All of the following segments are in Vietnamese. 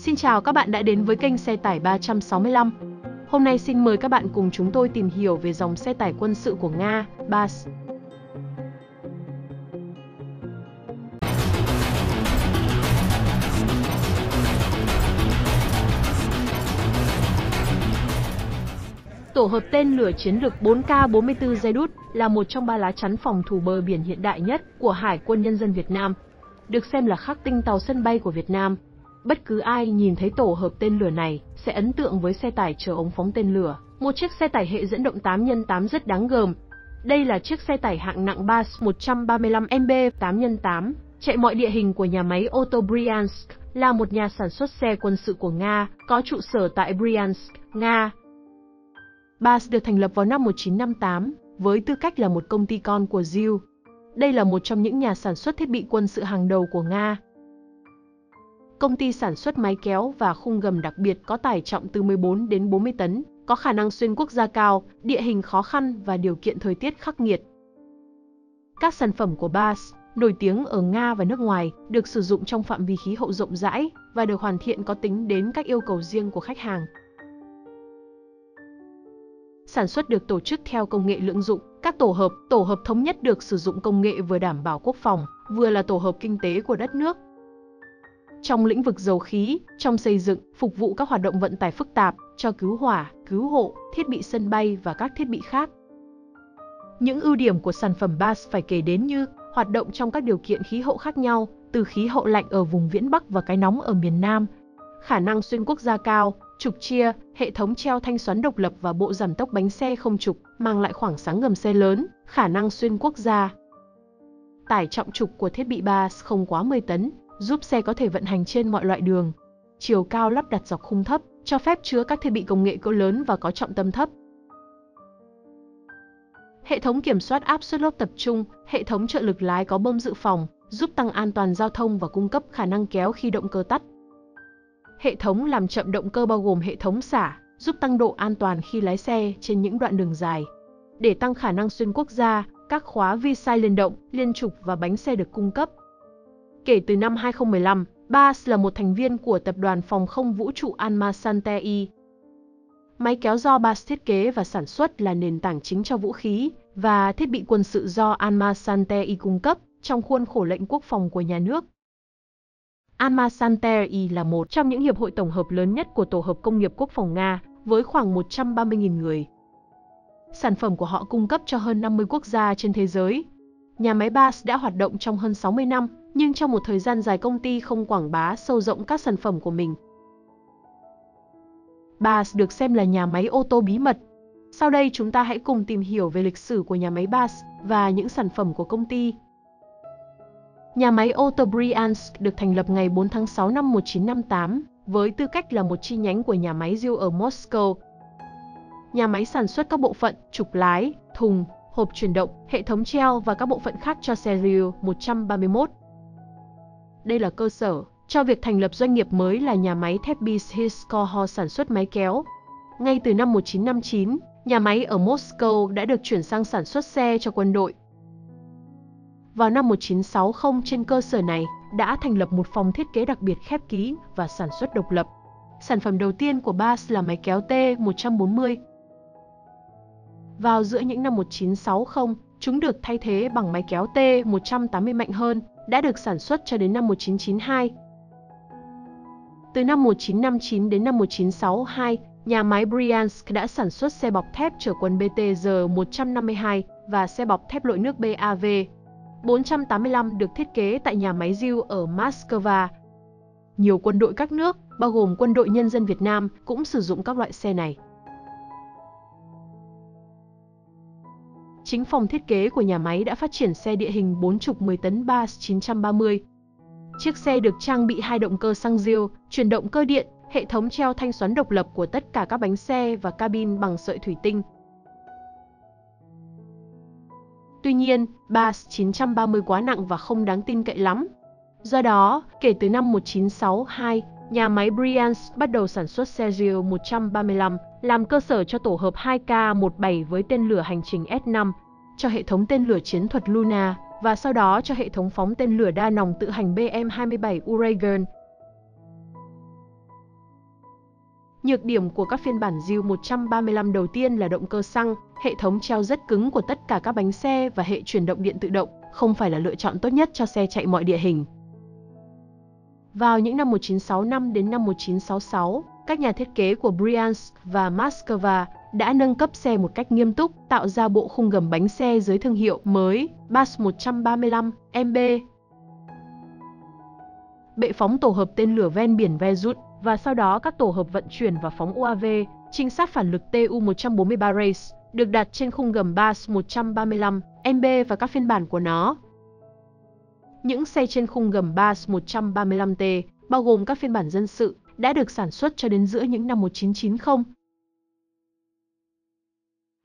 Xin chào các bạn đã đến với kênh xe tải 365. Hôm nay xin mời các bạn cùng chúng tôi tìm hiểu về dòng xe tải quân sự của Nga, BAS. Tổ hợp tên lửa chiến lược 4K-44 Zedut là một trong 3 lá chắn phòng thủ bờ biển hiện đại nhất của Hải quân Nhân dân Việt Nam, được xem là khắc tinh tàu sân bay của Việt Nam. Bất cứ ai nhìn thấy tổ hợp tên lửa này sẽ ấn tượng với xe tải chở ống phóng tên lửa, một chiếc xe tải hệ dẫn động 8x8 rất đáng gờm. Đây là chiếc xe tải hạng nặng BAS 135MB 8x8, chạy mọi địa hình của nhà máy ô tô Bryansk, là một nhà sản xuất xe quân sự của Nga, có trụ sở tại Bryansk, Nga. BAS được thành lập vào năm 1958, với tư cách là một công ty con của ZIL. Đây là một trong những nhà sản xuất thiết bị quân sự hàng đầu của Nga. Công ty sản xuất máy kéo và khung gầm đặc biệt có tải trọng từ 14 đến 40 tấn, có khả năng xuyên quốc gia cao, địa hình khó khăn và điều kiện thời tiết khắc nghiệt. Các sản phẩm của BAS, nổi tiếng ở Nga và nước ngoài, được sử dụng trong phạm vi khí hậu rộng rãi và được hoàn thiện có tính đến các yêu cầu riêng của khách hàng. Sản xuất được tổ chức theo công nghệ lưỡng dụng, các tổ hợp thống nhất được sử dụng công nghệ vừa đảm bảo quốc phòng, vừa là tổ hợp kinh tế của đất nước. Trong lĩnh vực dầu khí, trong xây dựng, phục vụ các hoạt động vận tải phức tạp, cho cứu hỏa, cứu hộ, thiết bị sân bay và các thiết bị khác. Những ưu điểm của sản phẩm BAS phải kể đến như hoạt động trong các điều kiện khí hậu khác nhau, từ khí hậu lạnh ở vùng viễn Bắc và cái nóng ở miền Nam, khả năng xuyên quốc gia cao, trục chia, hệ thống treo thanh xoắn độc lập và bộ giảm tốc bánh xe không trục, mang lại khoảng sáng ngầm xe lớn, khả năng xuyên quốc gia. Tải trọng trục của thiết bị BAS không quá 10 tấn, giúp xe có thể vận hành trên mọi loại đường. Chiều cao lắp đặt dọc khung thấp, cho phép chứa các thiết bị công nghệ cỡ lớn và có trọng tâm thấp. Hệ thống kiểm soát áp suất lốp tập trung, hệ thống trợ lực lái có bơm dự phòng, giúp tăng an toàn giao thông và cung cấp khả năng kéo khi động cơ tắt. Hệ thống làm chậm động cơ bao gồm hệ thống xả, giúp tăng độ an toàn khi lái xe trên những đoạn đường dài. Để tăng khả năng xuyên quốc gia, các khóa vi sai liên động, liên trục và bánh xe được cung cấp. Kể từ năm 2015, BAS là một thành viên của tập đoàn phòng không vũ trụ Alma-Centauri. Máy kéo do BAS thiết kế và sản xuất là nền tảng chính cho vũ khí và thiết bị quân sự do Alma-Centauri cung cấp trong khuôn khổ lệnh quốc phòng của nhà nước. Alma-Centauri là một trong những hiệp hội tổng hợp lớn nhất của tổ hợp công nghiệp quốc phòng Nga, với khoảng 130.000 người. Sản phẩm của họ cung cấp cho hơn 50 quốc gia trên thế giới. Nhà máy BAS đã hoạt động trong hơn 60 năm, nhưng trong một thời gian dài công ty không quảng bá sâu rộng các sản phẩm của mình. BAS được xem là nhà máy ô tô bí mật. Sau đây chúng ta hãy cùng tìm hiểu về lịch sử của nhà máy BAS và những sản phẩm của công ty. Nhà máy ô tô Bryansk được thành lập ngày 4 tháng 6 năm 1958, với tư cách là một chi nhánh của nhà máy ZIL ở Moscow. Nhà máy sản xuất các bộ phận, trục lái, thùng, hộp chuyển động, hệ thống treo và các bộ phận khác cho xe ZIL 131. Đây là cơ sở cho việc thành lập doanh nghiệp mới là nhà máy thép Bizhskoho sản xuất máy kéo. Ngay từ năm 1959, nhà máy ở Moscow đã được chuyển sang sản xuất xe cho quân đội. Vào năm 1960 trên cơ sở này đã thành lập một phòng thiết kế đặc biệt khép kín và sản xuất độc lập. Sản phẩm đầu tiên của BAS là máy kéo T140. Vào giữa những năm 1960, chúng được thay thế bằng máy kéo T180 mạnh hơn, đã được sản xuất cho đến năm 1992. Từ năm 1959 đến năm 1962, nhà máy Bryansk đã sản xuất xe bọc thép chở quân BTR-152 và xe bọc thép lội nước BAV. 485 được thiết kế tại nhà máy ZIL ở Moscow. Nhiều quân đội các nước, bao gồm Quân đội Nhân dân Việt Nam, cũng sử dụng các loại xe này. Chính phòng thiết kế của nhà máy đã phát triển xe địa hình 4 trục 10 tấn BAS 930. Chiếc xe được trang bị 2 động cơ xăng ZIL, truyền động cơ điện, hệ thống treo thanh xoắn độc lập của tất cả các bánh xe và cabin bằng sợi thủy tinh. Tuy nhiên, BAS 930 quá nặng và không đáng tin cậy lắm. Do đó, kể từ năm 1962, nhà máy Bryansk bắt đầu sản xuất xe ZIL 135, làm cơ sở cho tổ hợp 2K17 với tên lửa hành trình S5, cho hệ thống tên lửa chiến thuật Luna, và sau đó cho hệ thống phóng tên lửa đa nòng tự hành BM-27 Uragan. Nhược điểm của các phiên bản Ju-135 đầu tiên là động cơ xăng, hệ thống treo rất cứng của tất cả các bánh xe và hệ chuyển động điện tự động, không phải là lựa chọn tốt nhất cho xe chạy mọi địa hình. Vào những năm 1965 đến năm 1966, các nhà thiết kế của Bryansk và Moscow đã nâng cấp xe một cách nghiêm túc, tạo ra bộ khung gầm bánh xe dưới thương hiệu mới BAS-135MB. Bệ phóng tổ hợp tên lửa ven biển Verut và sau đó các tổ hợp vận chuyển và phóng UAV, trinh sát phản lực Tu-143 Race được đặt trên khung gầm BAS-135MB và các phiên bản của nó. Những xe trên khung gầm BAS-135T, bao gồm các phiên bản dân sự, đã được sản xuất cho đến giữa những năm 1990.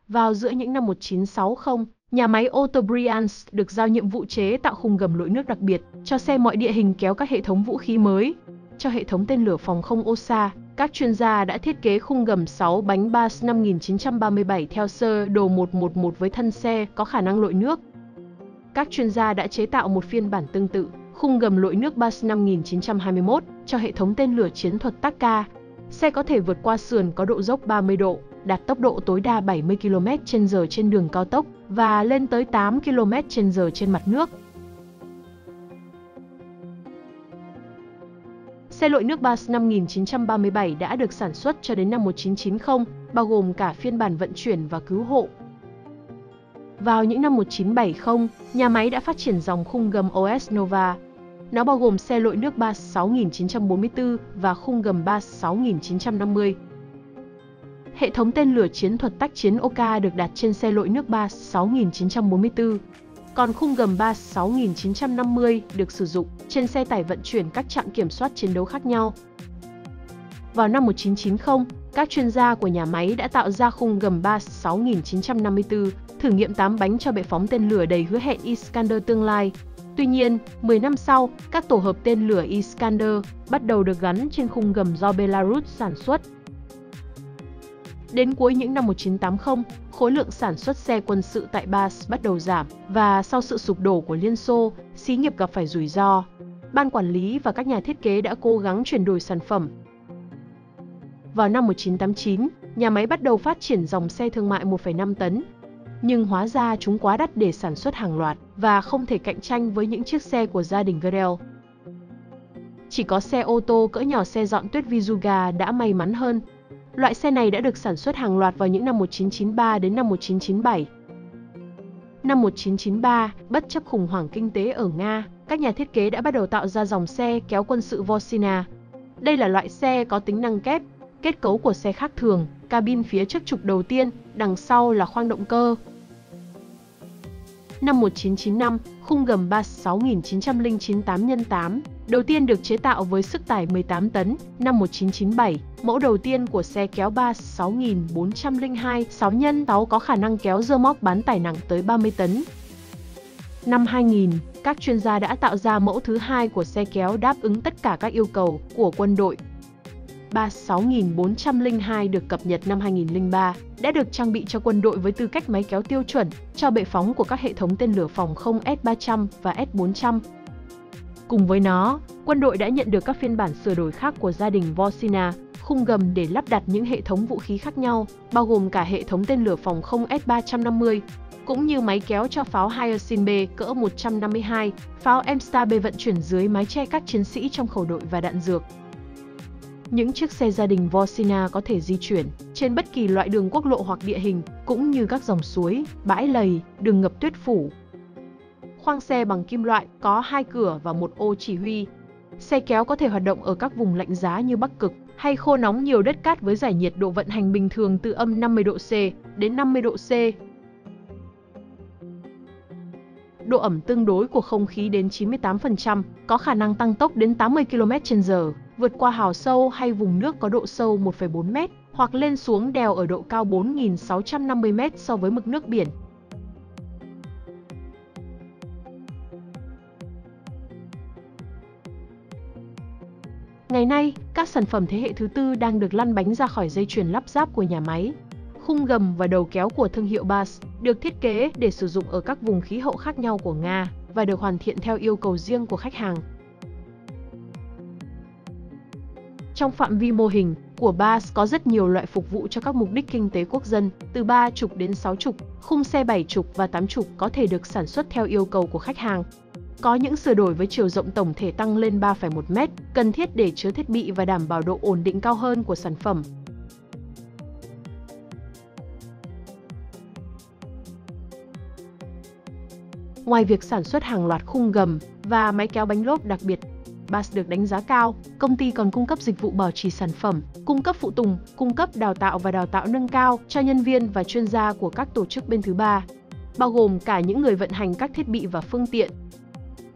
Vào giữa những năm 1960, nhà máy ô tô Bryansk được giao nhiệm vụ chế tạo khung gầm lội nước đặc biệt cho xe mọi địa hình kéo các hệ thống vũ khí mới. Cho hệ thống tên lửa phòng không Osa, các chuyên gia đã thiết kế khung gầm 6 bánh BAS 5937 theo sơ đồ 111 với thân xe có khả năng lội nước. Các chuyên gia đã chế tạo một phiên bản tương tự, khung gầm lội nước BAS 5921 cho hệ thống tên lửa chiến thuật Taka. Xe có thể vượt qua sườn có độ dốc 30 độ, đạt tốc độ tối đa 70 km/h trên đường cao tốc và lên tới 8 km/h trên mặt nước. Xe lội nước BAS 5937 đã được sản xuất cho đến năm 1990, bao gồm cả phiên bản vận chuyển và cứu hộ. Vào những năm 1970, nhà máy đã phát triển dòng khung gầm OS Nova. Nó bao gồm xe lội nước BAS 6944 và khung gầm BAS 6950. Hệ thống tên lửa chiến thuật tác chiến Oka được đặt trên xe lội nước BAS 6944. Còn khung gầm BAS 6950 được sử dụng trên xe tải vận chuyển các trạm kiểm soát chiến đấu khác nhau. Vào năm 1990, các chuyên gia của nhà máy đã tạo ra khung gầm BAS 6954, thử nghiệm 8 bánh cho bệ phóng tên lửa đầy hứa hẹn Iskander tương lai. Tuy nhiên, 10 năm sau, các tổ hợp tên lửa Iskander bắt đầu được gắn trên khung gầm do Belarus sản xuất. Đến cuối những năm 1980, khối lượng sản xuất xe quân sự tại BAS bắt đầu giảm và sau sự sụp đổ của Liên Xô, xí nghiệp gặp phải rủi ro. Ban quản lý và các nhà thiết kế đã cố gắng chuyển đổi sản phẩm. Vào năm 1989, nhà máy bắt đầu phát triển dòng xe thương mại 1,5 tấn. Nhưng hóa ra chúng quá đắt để sản xuất hàng loạt và không thể cạnh tranh với những chiếc xe của gia đình Gerel. Chỉ có xe ô tô cỡ nhỏ xe dọn tuyết Vizuga đã may mắn hơn. Loại xe này đã được sản xuất hàng loạt vào những năm 1993 đến năm 1997. Năm 1993, bất chấp khủng hoảng kinh tế ở Nga, các nhà thiết kế đã bắt đầu tạo ra dòng xe kéo quân sự Vosina. Đây là loại xe có tính năng kép, kết cấu của xe khác thường, cabin phía trước trục đầu tiên, đằng sau là khoang động cơ. Năm 1995, khung gầm BAS 6909 8x8 đầu tiên được chế tạo với sức tải 18 tấn. Năm 1997, mẫu đầu tiên của xe kéo BAS 6402 6x6 có khả năng kéo rơ moóc bán tải nặng tới 30 tấn. Năm 2000, các chuyên gia đã tạo ra mẫu thứ hai của xe kéo đáp ứng tất cả các yêu cầu của quân đội. BAS 6402 được cập nhật năm 2003, đã được trang bị cho quân đội với tư cách máy kéo tiêu chuẩn cho bệ phóng của các hệ thống tên lửa phòng không S-300 và S-400. Cùng với nó, quân đội đã nhận được các phiên bản sửa đổi khác của gia đình Vosina, khung gầm để lắp đặt những hệ thống vũ khí khác nhau, bao gồm cả hệ thống tên lửa phòng không S-350, cũng như máy kéo cho pháo Hyacinth B cỡ 152, pháo M-Star B vận chuyển dưới mái che các chiến sĩ trong khẩu đội và đạn dược. Những chiếc xe gia đình Vosina có thể di chuyển trên bất kỳ loại đường quốc lộ hoặc địa hình, cũng như các dòng suối, bãi lầy, đường ngập tuyết phủ. Khoang xe bằng kim loại, có 2 cửa và 1 ô chỉ huy. Xe kéo có thể hoạt động ở các vùng lạnh giá như Bắc Cực hay khô nóng nhiều đất cát với giải nhiệt độ vận hành bình thường từ âm 50 độ C đến 50 độ C. Độ ẩm tương đối của không khí đến 98%, có khả năng tăng tốc đến 80 km/h, vượt qua hào sâu hay vùng nước có độ sâu 1,4 m, hoặc lên xuống đèo ở độ cao 4.650 m so với mực nước biển. Ngày nay, các sản phẩm thế hệ thứ tư đang được lăn bánh ra khỏi dây chuyền lắp ráp của nhà máy. Khung gầm và đầu kéo của thương hiệu BAS được thiết kế để sử dụng ở các vùng khí hậu khác nhau của Nga và được hoàn thiện theo yêu cầu riêng của khách hàng. Trong phạm vi mô hình của BaaS có rất nhiều loại phục vụ cho các mục đích kinh tế quốc dân, từ 30 đến 60, khung xe 70 và 80 có thể được sản xuất theo yêu cầu của khách hàng. Có những sửa đổi với chiều rộng tổng thể tăng lên 3,1 m, cần thiết để chứa thiết bị và đảm bảo độ ổn định cao hơn của sản phẩm. Ngoài việc sản xuất hàng loạt khung gầm và máy kéo bánh lốp đặc biệt, BaaS được đánh giá cao, công ty còn cung cấp dịch vụ bảo trì sản phẩm, cung cấp phụ tùng, cung cấp đào tạo và đào tạo nâng cao cho nhân viên và chuyên gia của các tổ chức bên thứ ba, bao gồm cả những người vận hành các thiết bị và phương tiện.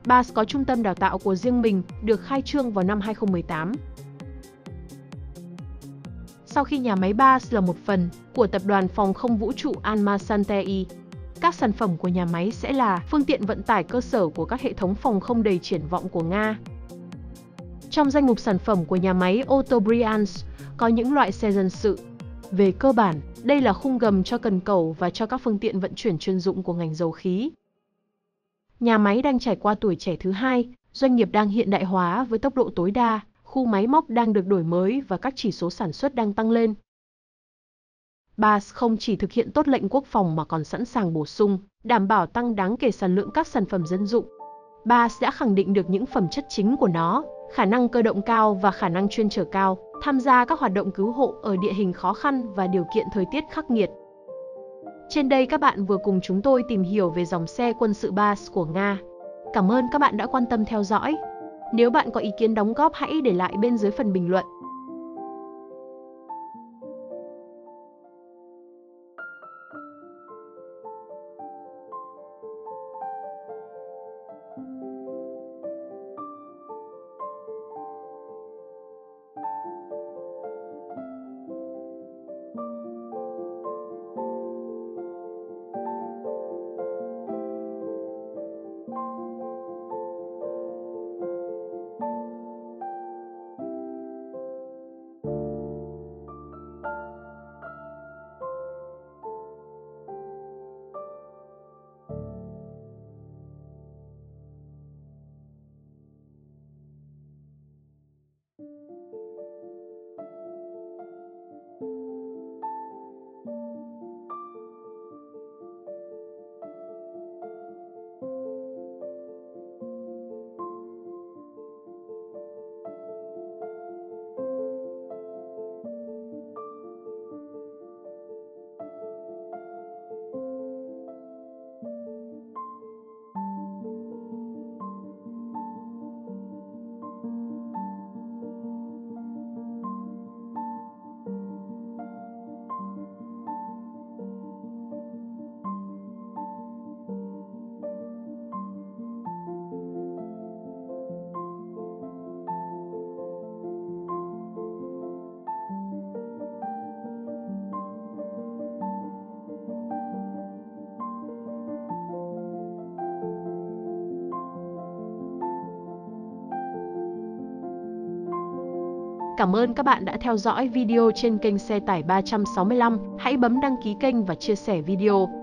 BaaS có trung tâm đào tạo của riêng mình, được khai trương vào năm 2018. Sau khi nhà máy BaaS là một phần của tập đoàn phòng không vũ trụ Alma-Centauri, các sản phẩm của nhà máy sẽ là phương tiện vận tải cơ sở của các hệ thống phòng không đầy triển vọng của Nga. Trong danh mục sản phẩm của nhà máy ô tô Bryansk có những loại xe dân sự. Về cơ bản, đây là khung gầm cho cần cẩu và cho các phương tiện vận chuyển chuyên dụng của ngành dầu khí. Nhà máy đang trải qua tuổi trẻ thứ hai, doanh nghiệp đang hiện đại hóa với tốc độ tối đa, khu máy móc đang được đổi mới và các chỉ số sản xuất đang tăng lên. BaaS không chỉ thực hiện tốt lệnh quốc phòng mà còn sẵn sàng bổ sung, đảm bảo tăng đáng kể sản lượng các sản phẩm dân dụng. BaaS đã khẳng định được những phẩm chất chính của nó, khả năng cơ động cao và khả năng chuyên chở cao, tham gia các hoạt động cứu hộ ở địa hình khó khăn và điều kiện thời tiết khắc nghiệt. Trên đây các bạn vừa cùng chúng tôi tìm hiểu về dòng xe quân sự BaaS của Nga. Cảm ơn các bạn đã quan tâm theo dõi. Nếu bạn có ý kiến đóng góp hãy để lại bên dưới phần bình luận. Cảm ơn các bạn đã theo dõi video trên kênh Xe tải 365. Hãy bấm đăng ký kênh và chia sẻ video.